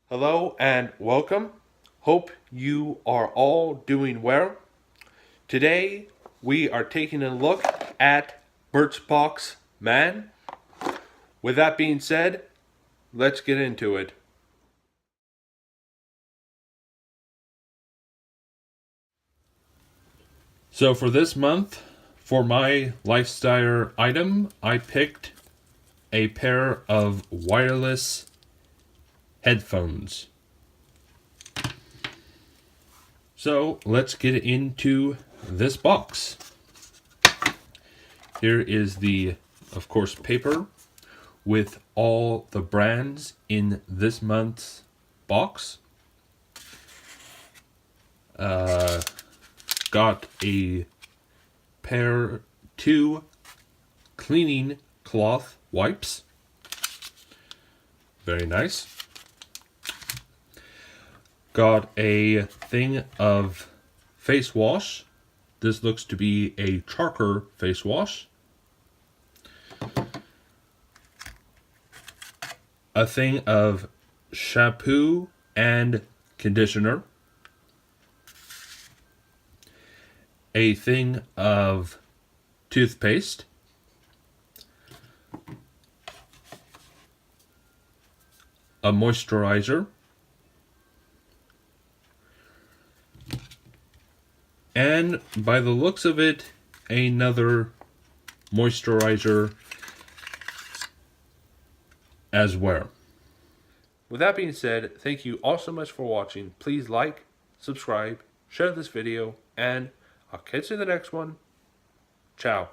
Hello and welcome. Hope you are all doing well. Today we are taking a look at Birchbox Man. With that being said, let's get into it. So for this month, for my lifestyle item, I picked a pair of wireless headphones. So let's get into this box. Here is the, of course, paper with all the brands in this month's box. Got a two cleaning cloth wipes. Very nice. Got a thing of face wash. This looks to be a charcoal face wash. A thing of shampoo and conditioner. A thing of toothpaste. A moisturizer. And by the looks of it, another moisturizer as well. With that being said, thank you all so much for watching. Please like, subscribe, share this video, and I'll catch you in the next one. Ciao.